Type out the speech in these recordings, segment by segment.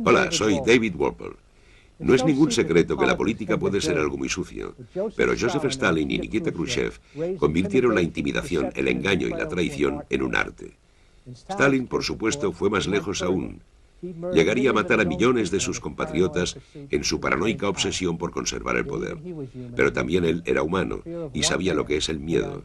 Hola, soy David Wolper. No es ningún secreto que la política puede ser algo muy sucio, pero Joseph Stalin y Nikita Khrushchev convirtieron la intimidación, el engaño y la traición en un arte. Stalin, por supuesto, fue más lejos aún. Llegaría a matar a millones de sus compatriotas en su paranoica obsesión por conservar el poder. Pero también él era humano y sabía lo que es el miedo.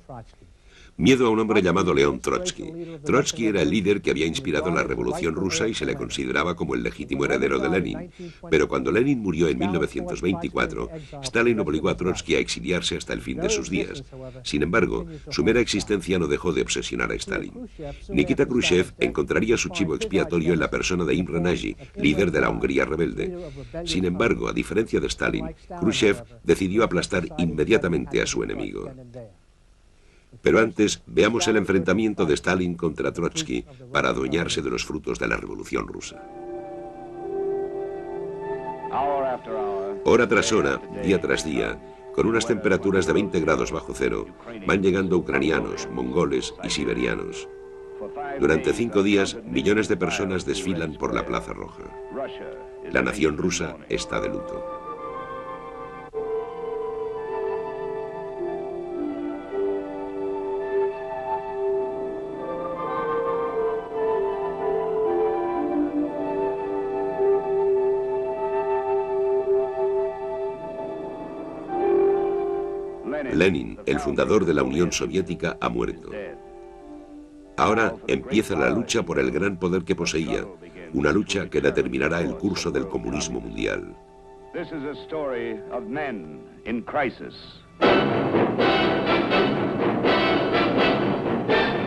Miedo a un hombre llamado León Trotsky. Trotsky era el líder que había inspirado la Revolución Rusa y se le consideraba como el legítimo heredero de Lenin. Pero cuando Lenin murió en 1924, Stalin obligó a Trotsky a exiliarse hasta el fin de sus días. Sin embargo, su mera existencia no dejó de obsesionar a Stalin. Nikita Khrushchev encontraría su chivo expiatorio en la persona de Imre Nagy, líder de la Hungría rebelde. Sin embargo, a diferencia de Stalin, Khrushchev decidió aplastar inmediatamente a su enemigo. Pero antes, veamos el enfrentamiento de Stalin contra Trotsky para adueñarse de los frutos de la Revolución Rusa. Hora tras hora, día tras día, con unas temperaturas de 20 grados bajo cero, van llegando ucranianos, mongoles y siberianos. Durante 5 días, millones de personas desfilan por la Plaza Roja. La nación rusa está de luto. Lenin, el fundador de la Unión Soviética, ha muerto. Ahora empieza la lucha por el gran poder que poseía, una lucha que determinará el curso del comunismo mundial.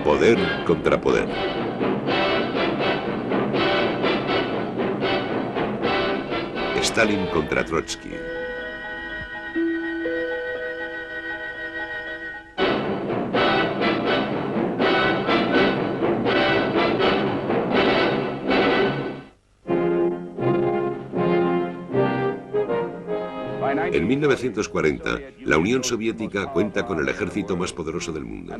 Poder contra poder. Stalin contra Trotsky. En 1940, la Unión Soviética cuenta con el ejército más poderoso del mundo.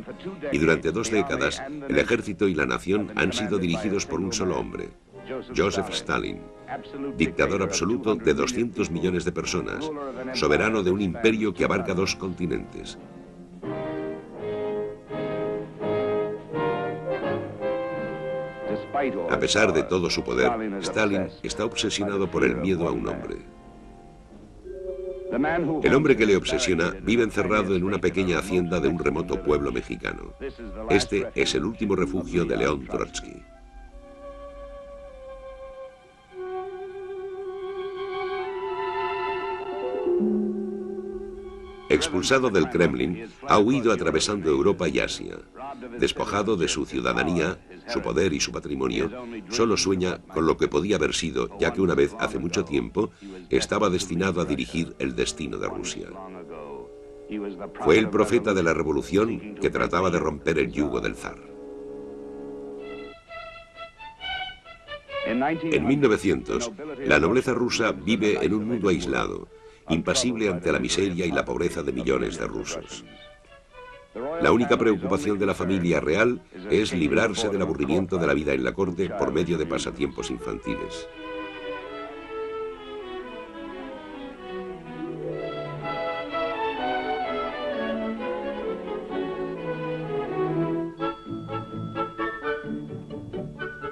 Y durante 2 décadas, el ejército y la nación han sido dirigidos por un solo hombre, Joseph Stalin, dictador absoluto de 200 millones de personas, soberano de un imperio que abarca 2 continentes. A pesar de todo su poder, Stalin está obsesionado por el miedo a un hombre. El hombre que le obsesiona vive encerrado en una pequeña hacienda de un remoto pueblo mexicano. Este es el último refugio de León Trotsky. Expulsado del Kremlin, ha huido atravesando Europa y Asia. Despojado de su ciudadanía, su poder y su patrimonio, solo sueña con lo que podía haber sido, ya que una vez, hace mucho tiempo, estaba destinado a dirigir el destino de Rusia. Fue el profeta de la revolución que trataba de romper el yugo del zar. En 1900, la nobleza rusa vive en un mundo aislado, impasible ante la miseria y la pobreza de millones de rusos. La única preocupación de la familia real es librarse del aburrimiento de la vida en la corte por medio de pasatiempos infantiles.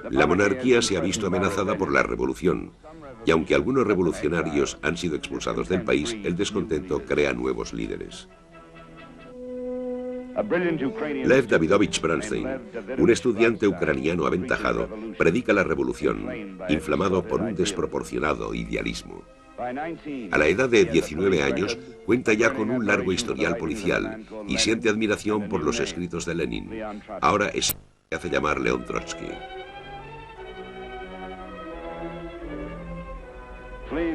La monarquía se ha visto amenazada por la revolución, y aunque algunos revolucionarios han sido expulsados del país, el descontento crea nuevos líderes. Lev Davidovich Bernstein, un estudiante ucraniano aventajado, predica la revolución, inflamado por un desproporcionado idealismo. A la edad de 19 años, cuenta ya con un largo historial policial y siente admiración por los escritos de Lenin. Ahora se hace llamar León Trotsky.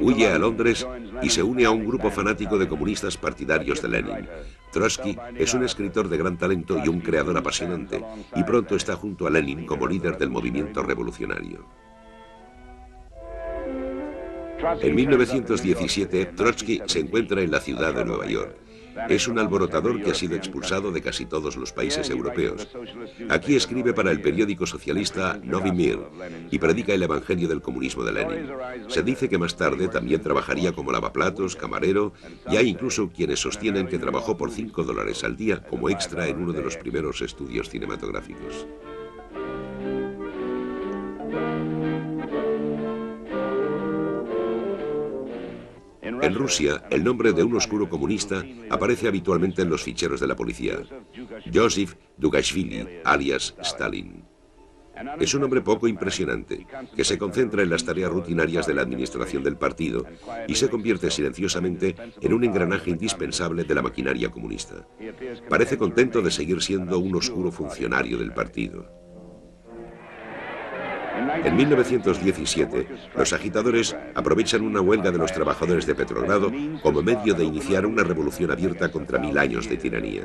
Huye a Londres y se une a un grupo fanático de comunistas partidarios de Lenin. Trotsky es un escritor de gran talento y un creador apasionante, y pronto está junto a Lenin como líder del movimiento revolucionario. En 1917, Trotsky se encuentra en la ciudad de Nueva York. Es un alborotador que ha sido expulsado de casi todos los países europeos. Aquí escribe para el periódico socialista Nový Mír y predica el evangelio del comunismo de Lenin. Se dice que más tarde también trabajaría como lavaplatos, camarero, y hay incluso quienes sostienen que trabajó por $5 al día como extra en uno de los primeros estudios cinematográficos. En Rusia, el nombre de un oscuro comunista aparece habitualmente en los ficheros de la policía. Joseph Dugashvili, alias Stalin. Es un hombre poco impresionante, que se concentra en las tareas rutinarias de la administración del partido y se convierte silenciosamente en un engranaje indispensable de la maquinaria comunista. Parece contento de seguir siendo un oscuro funcionario del partido. En 1917, los agitadores aprovechan una huelga de los trabajadores de Petrogrado como medio de iniciar una revolución abierta contra 1000 años de tiranía.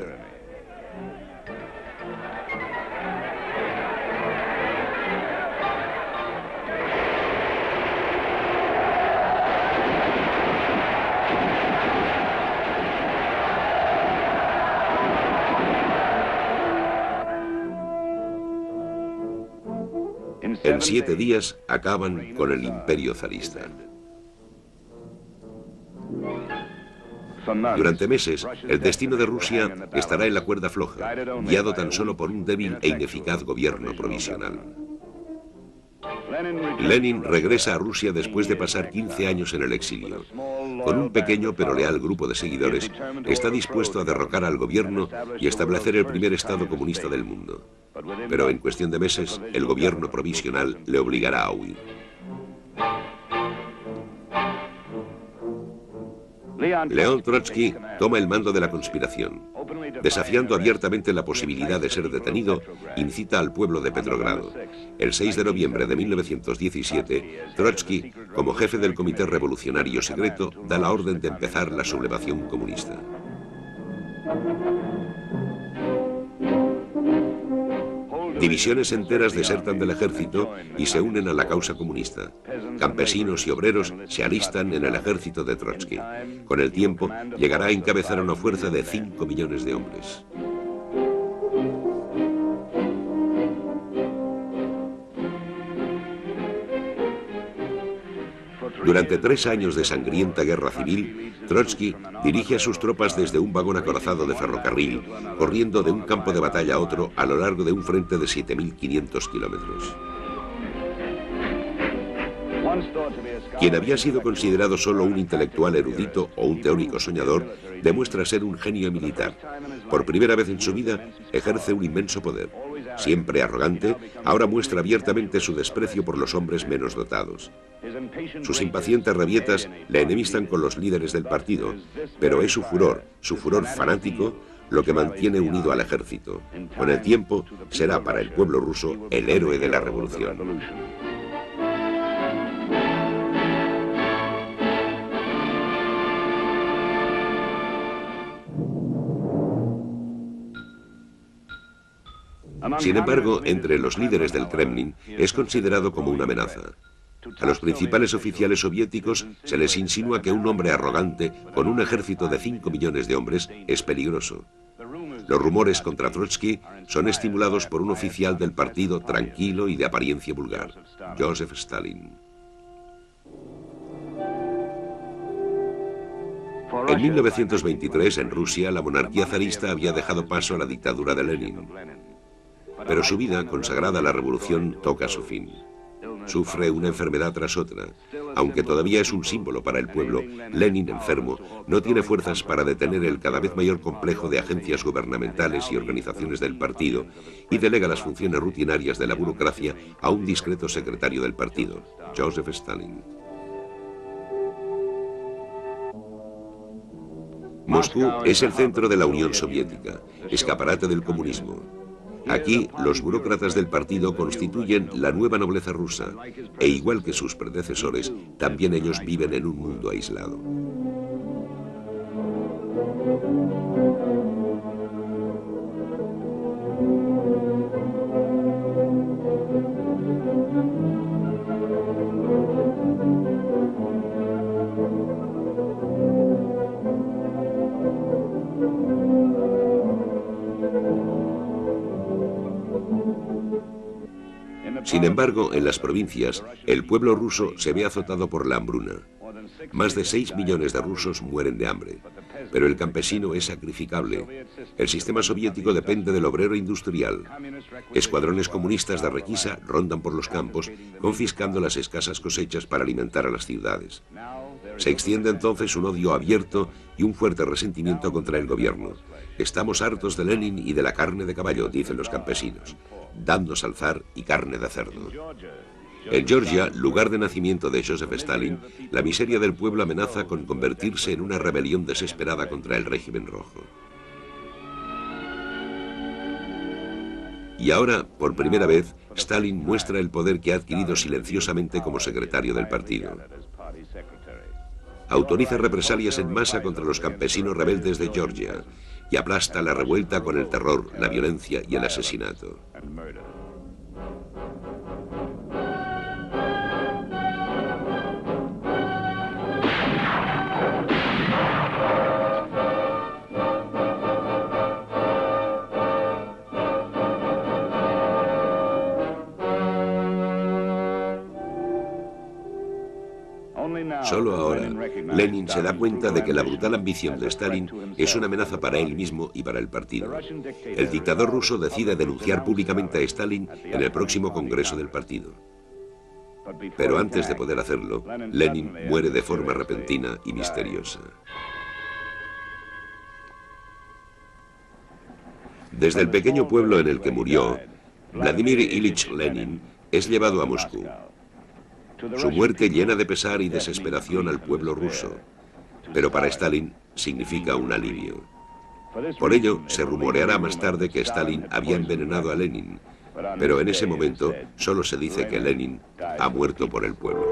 En 7 días acaban con el imperio zarista. Durante meses, el destino de Rusia estará en la cuerda floja, guiado tan solo por un débil e ineficaz gobierno provisional. Lenin regresa a Rusia después de pasar 15 años en el exilio. Con un pequeño pero leal grupo de seguidores, está dispuesto a derrocar al gobierno y establecer el primer Estado comunista del mundo. Pero en cuestión de meses, el gobierno provisional le obligará a huir. León Trotsky toma el mando de la conspiración. Desafiando abiertamente la posibilidad de ser detenido, incita al pueblo de Petrogrado. El 6 de noviembre de 1917, Trotsky, como jefe del Comité Revolucionario Secreto, da la orden de empezar la sublevación comunista. Divisiones enteras desertan del ejército y se unen a la causa comunista. Campesinos y obreros se alistan en el ejército de Trotsky. Con el tiempo, llegará a encabezar una fuerza de 5 millones de hombres. Durante 3 años de sangrienta guerra civil, Trotsky dirige a sus tropas desde un vagón acorazado de ferrocarril, corriendo de un campo de batalla a otro a lo largo de un frente de 7.500 kilómetros. Quien había sido considerado solo un intelectual erudito o un teórico soñador, demuestra ser un genio militar. Por primera vez en su vida, ejerce un inmenso poder. Siempre arrogante, ahora muestra abiertamente su desprecio por los hombres menos dotados. Sus impacientes rabietas le enemistan con los líderes del partido, pero es su furor fanático, lo que mantiene unido al ejército. Con el tiempo, será para el pueblo ruso el héroe de la revolución. Sin embargo, entre los líderes del Kremlin es considerado como una amenaza. A los principales oficiales soviéticos se les insinúa que un hombre arrogante con un ejército de 5 millones de hombres es peligroso. Los rumores contra Trotsky son estimulados por un oficial del partido tranquilo y de apariencia vulgar, Joseph Stalin. En 1923, en Rusia, la monarquía zarista había dejado paso a la dictadura de Lenin. Pero su vida, consagrada a la revolución, toca su fin. Sufre una enfermedad tras otra. Aunque todavía es un símbolo para el pueblo, Lenin, enfermo, no tiene fuerzas para detener el cada vez mayor complejo de agencias gubernamentales y organizaciones del partido y delega las funciones rutinarias de la burocracia a un discreto secretario del partido, Joseph Stalin. Moscú es el centro de la Unión Soviética, escaparate del comunismo. Aquí, los burócratas del partido constituyen la nueva nobleza rusa, e igual que sus predecesores, también ellos viven en un mundo aislado. Sin embargo, en las provincias, el pueblo ruso se ve azotado por la hambruna. Más de 6 millones de rusos mueren de hambre, pero el campesino es sacrificable. El sistema soviético depende del obrero industrial. Escuadrones comunistas de requisa rondan por los campos, confiscando las escasas cosechas para alimentar a las ciudades. Se extiende entonces un odio abierto y un fuerte resentimiento contra el gobierno. Estamos hartos de Lenin y de la carne de caballo, dicen los campesinos. Dadnos al zar y carne de cerdo. En Georgia, lugar de nacimiento de Joseph Stalin, la miseria del pueblo amenaza con convertirse en una rebelión desesperada contra el régimen rojo. Y ahora, por primera vez, Stalin muestra el poder que ha adquirido silenciosamente como secretario del partido. Autoriza represalias en masa contra los campesinos rebeldes de Georgia y aplasta la revuelta con el terror, la violencia y el asesinato. Solo ahora, Lenin se da cuenta de que la brutal ambición de Stalin es una amenaza para él mismo y para el partido. El dictador ruso decide denunciar públicamente a Stalin en el próximo congreso del partido. Pero antes de poder hacerlo, Lenin muere de forma repentina y misteriosa. Desde el pequeño pueblo en el que murió, Vladimir Ilich Lenin es llevado a Moscú. Su muerte llena de pesar y desesperación al pueblo ruso, pero para Stalin significa un alivio. Por ello, se rumoreará más tarde que Stalin había envenenado a Lenin, pero en ese momento solo se dice que Lenin ha muerto por el pueblo.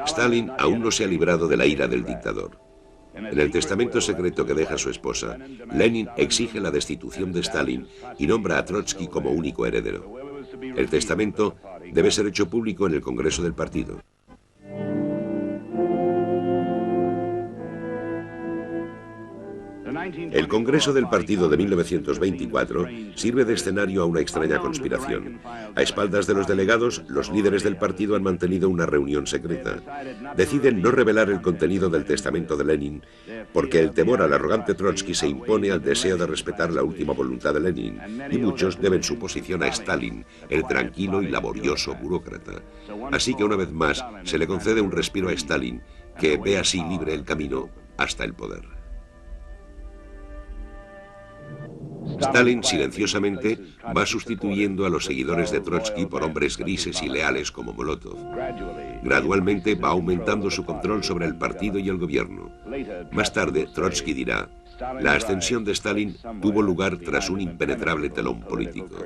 Stalin aún no se ha librado de la ira del dictador. En el testamento secreto que deja su esposa, Lenin exige la destitución de Stalin y nombra a Trotsky como único heredero. El testamento debe ser hecho público en el Congreso del partido. El Congreso del Partido de 1924 sirve de escenario a una extraña conspiración. A espaldas de los delegados, los líderes del partido han mantenido una reunión secreta. Deciden no revelar el contenido del testamento de Lenin, porque el temor al arrogante Trotsky se impone al deseo de respetar la última voluntad de Lenin, y muchos deben su posición a Stalin, el tranquilo y laborioso burócrata. Así que una vez más se le concede un respiro a Stalin, que ve así libre el camino hasta el poder. Stalin silenciosamente va sustituyendo a los seguidores de Trotsky por hombres grises y leales como Molotov. Gradualmente va aumentando su control sobre el partido y el gobierno. Más tarde, Trotsky dirá: la ascensión de Stalin tuvo lugar tras un impenetrable telón político.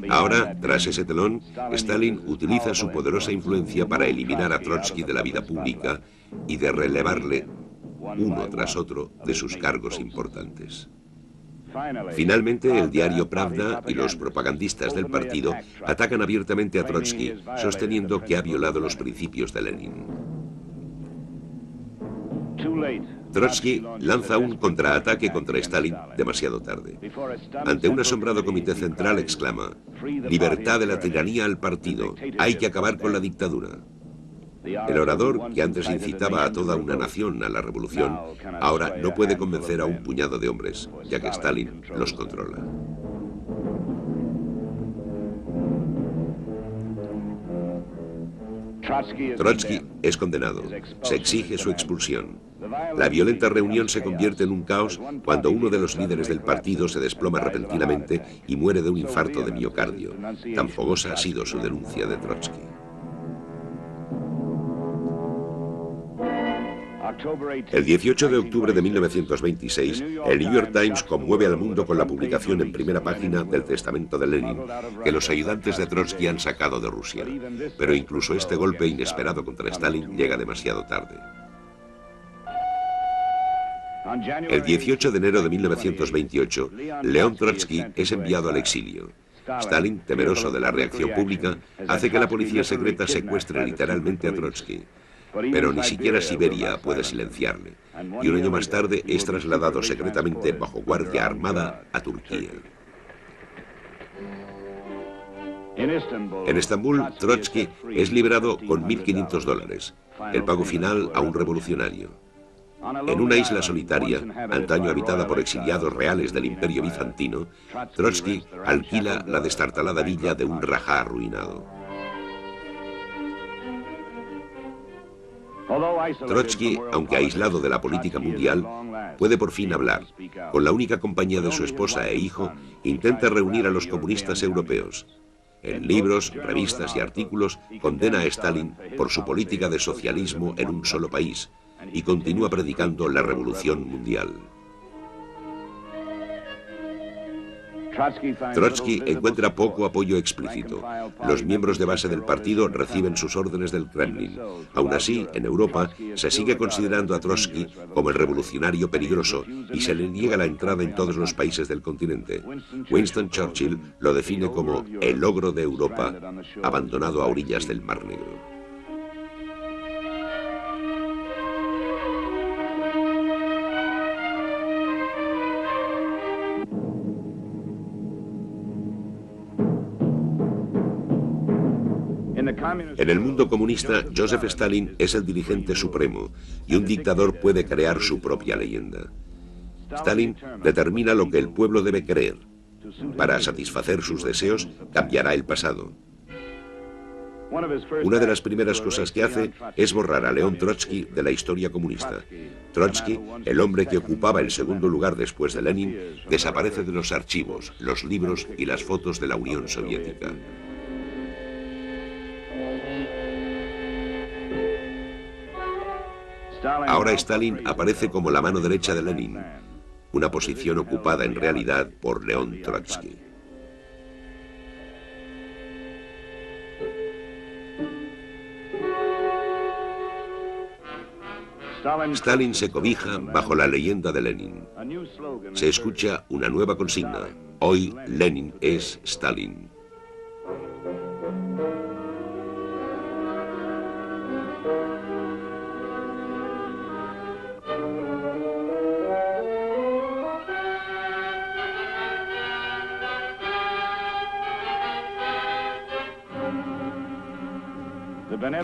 Ahora, tras ese telón, Stalin utiliza su poderosa influencia para eliminar a Trotsky de la vida pública y de relevarle uno tras otro de sus cargos importantes. Finalmente, el diario Pravda y los propagandistas del partido atacan abiertamente a Trotsky, sosteniendo que ha violado los principios de Lenin. Trotsky lanza un contraataque contra Stalin demasiado tarde. Ante un asombrado comité central exclama: «Libertad de la tiranía al partido, hay que acabar con la dictadura». El orador, que antes incitaba a toda una nación a la revolución, ahora no puede convencer a un puñado de hombres, ya que Stalin los controla. Trotsky es condenado. Se exige su expulsión. La violenta reunión se convierte en un caos cuando uno de los líderes del partido se desploma repentinamente y muere de un infarto de miocardio. Tan fogosa ha sido su denuncia de Trotsky. El 18 de octubre de 1926, el New York Times conmueve al mundo con la publicación en primera página del testamento de Lenin, que los ayudantes de Trotsky han sacado de Rusia. Pero incluso este golpe inesperado contra Stalin llega demasiado tarde. El 18 de enero de 1928, León Trotsky es enviado al exilio. Stalin, temeroso de la reacción pública, hace que la policía secreta secuestre literalmente a Trotsky. Pero ni siquiera Siberia puede silenciarle, y un año más tarde es trasladado secretamente bajo guardia armada a Turquía. En Estambul, Trotsky es liberado con $1.500, el pago final a un revolucionario. En una isla solitaria, antaño habitada por exiliados reales del Imperio Bizantino, Trotsky alquila la destartalada villa de un rajá arruinado. Trotsky, aunque aislado de la política mundial, puede por fin hablar. Con la única compañía de su esposa e hijo, intenta reunir a los comunistas europeos. En libros, revistas y artículos condena a Stalin por su política de socialismo en un solo país y continúa predicando la revolución mundial. Trotsky encuentra poco apoyo explícito. Los miembros de base del partido reciben sus órdenes del Kremlin. Aún así, en Europa se sigue considerando a Trotsky como el revolucionario peligroso y se le niega la entrada en todos los países del continente. Winston Churchill lo define como el ogro de Europa, abandonado a orillas del Mar Negro. En el mundo comunista, Joseph Stalin es el dirigente supremo y un dictador puede crear su propia leyenda. Stalin determina lo que el pueblo debe creer. Para satisfacer sus deseos, cambiará el pasado. Una de las primeras cosas que hace es borrar a León Trotsky de la historia comunista. Trotsky, el hombre que ocupaba el segundo lugar después de Lenin, desaparece de los archivos, los libros y las fotos de la Unión Soviética. Ahora Stalin aparece como la mano derecha de Lenin, una posición ocupada en realidad por León Trotsky. Stalin se cobija bajo la leyenda de Lenin. Se escucha una nueva consigna. Hoy Lenin es Stalin.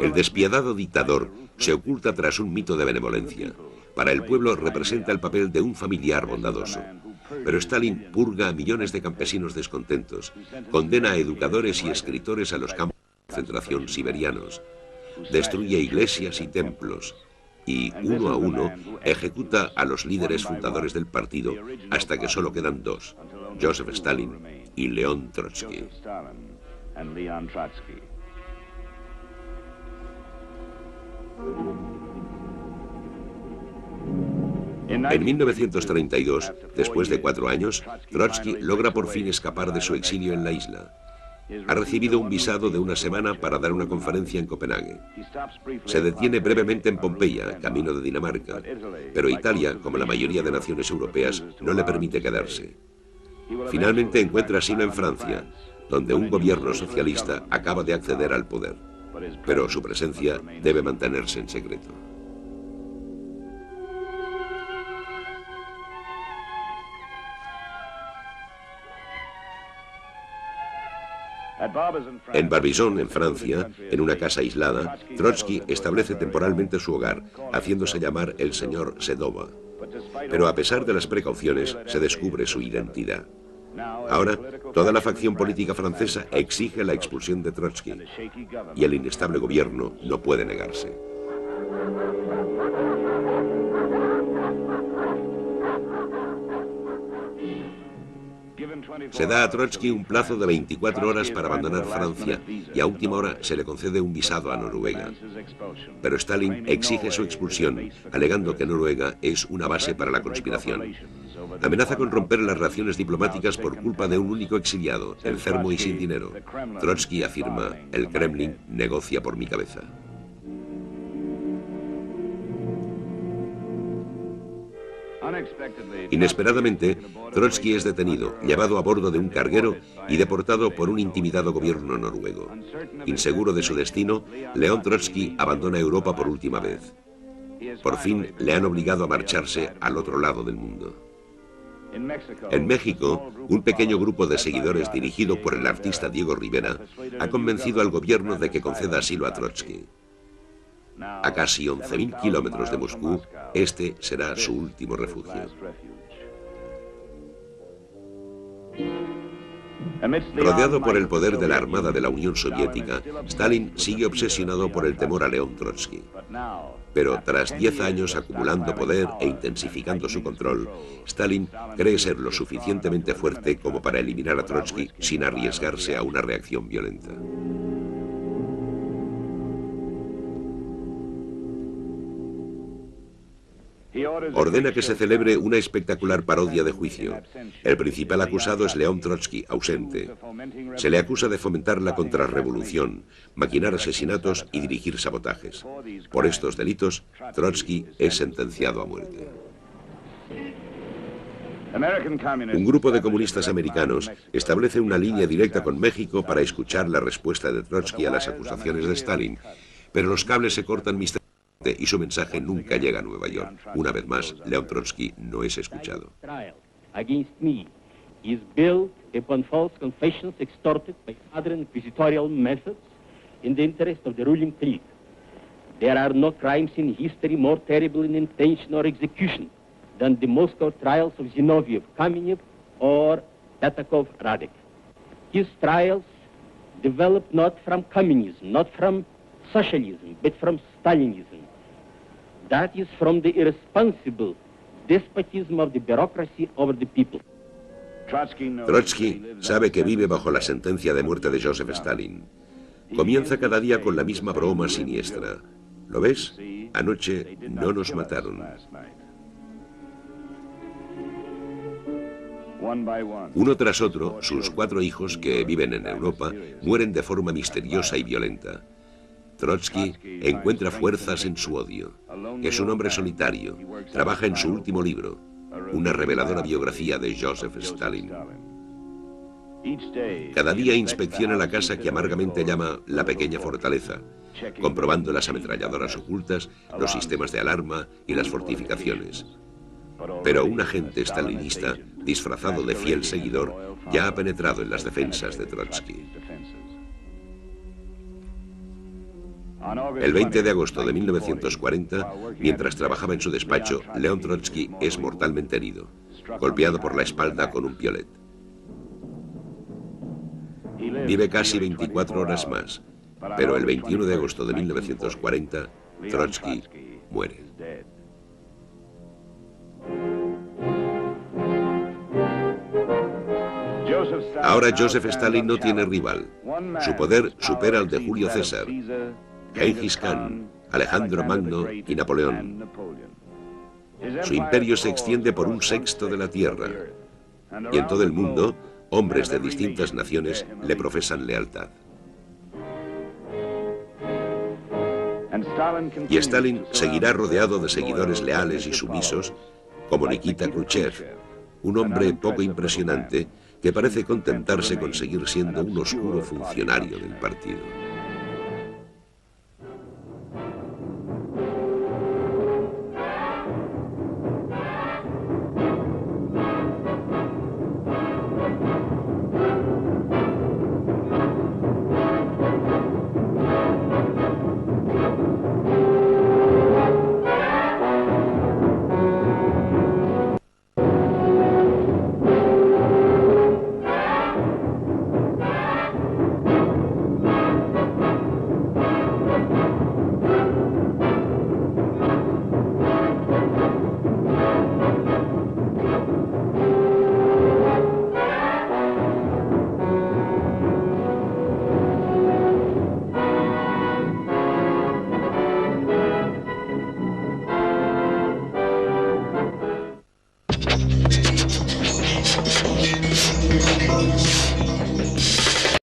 El despiadado dictador se oculta tras un mito de benevolencia. Para el pueblo representa el papel de un familiar bondadoso. Pero Stalin purga a millones de campesinos descontentos, condena a educadores y escritores a los campos de concentración siberianos, destruye iglesias y templos y, uno a uno, ejecuta a los líderes fundadores del partido hasta que solo quedan dos, Joseph Stalin y León Trotsky. En 1932, después de 4 años, Trotsky logra por fin escapar de su exilio en la isla. Ha recibido un visado de una semana para dar una conferencia en Copenhague. Se detiene brevemente en Pompeya, camino de Dinamarca, pero Italia, como la mayoría de naciones europeas, no le permite quedarse. Finalmente encuentra asilo en Francia, donde un gobierno socialista acaba de acceder al poder, pero su presencia debe mantenerse en secreto. En Barbizon, en Francia, en una casa aislada, Trotsky establece temporalmente su hogar, haciéndose llamar el señor Sedova. Pero a pesar de las precauciones, se descubre su identidad. Ahora, toda la facción política francesa exige la expulsión de Trotsky, y el inestable gobierno no puede negarse. Se da a Trotsky un plazo de 24 horas para abandonar Francia y a última hora se le concede un visado a Noruega. Pero Stalin exige su expulsión, alegando que Noruega es una base para la conspiración. Amenaza con romper las relaciones diplomáticas por culpa de un único exiliado, enfermo y sin dinero. Trotsky afirma: el Kremlin negocia por mi cabeza. Inesperadamente, Trotsky es detenido, llevado a bordo de un carguero y deportado por un intimidado gobierno noruego. Inseguro de su destino, León Trotsky abandona Europa por última vez. Por fin le han obligado a marcharse al otro lado del mundo. En México, un pequeño grupo de seguidores dirigido por el artista Diego Rivera ha convencido al gobierno de que conceda asilo a Trotsky. A casi 11.000 kilómetros de Moscú, este será su último refugio. Rodeado por el poder de la Armada de la Unión Soviética, Stalin sigue obsesionado por el temor a León Trotsky. Pero tras 10 años acumulando poder e intensificando su control, Stalin cree ser lo suficientemente fuerte como para eliminar a Trotsky sin arriesgarse a una reacción violenta. Ordena que se celebre una espectacular parodia de juicio. El principal acusado es León Trotsky, ausente. Se le acusa de fomentar la contrarrevolución, maquinar asesinatos y dirigir sabotajes. Por estos delitos, Trotsky es sentenciado a muerte. Un grupo de comunistas americanos establece una línea directa con México para escuchar la respuesta de Trotsky a las acusaciones de Stalin, pero los cables se cortan misteriosamente y su mensaje nunca llega a Nueva York. Una vez más, León Trotsky no es escuchado. There are no crimes in history more terrible in intention or execution than the Moscow trials of Zinoviev, Kamenev, or Petakov-Radek. His trials developed not from communism, not from socialism, but from Stalinism. That is from the irresponsible despotism of the bureaucracy over the people. Trotsky sabe que vive bajo la sentencia de muerte de Joseph Stalin. Comienza cada día con la misma broma siniestra. ¿Lo ves? Anoche no nos mataron. Uno tras otro, sus 4 hijos, que viven en Europa, mueren de forma misteriosa y violenta. Trotsky encuentra fuerzas en su odio. Es un hombre solitario. Trabaja en su último libro, una reveladora biografía de Joseph Stalin. Cada día inspecciona la casa que amargamente llama la pequeña fortaleza, comprobando las ametralladoras ocultas, los sistemas de alarma y las fortificaciones. Pero un agente stalinista, disfrazado de fiel seguidor, ya ha penetrado en las defensas de Trotsky. El 20 de agosto de 1940, mientras trabajaba en su despacho, León Trotsky es mortalmente herido, golpeado por la espalda con un piolet. Vive casi 24 horas más, pero el 21 de agosto de 1940, Trotsky muere. Ahora Joseph Stalin no tiene rival. Su poder supera al de Julio César, Gengis Khan, Alejandro Magno y Napoleón. Su imperio se extiende por 1/6 de la tierra, y en todo el mundo, hombres de distintas naciones le profesan lealtad. Y Stalin seguirá rodeado de seguidores leales y sumisos, como Nikita Khrushchev, un hombre poco impresionante que parece contentarse con seguir siendo un oscuro funcionario del partido.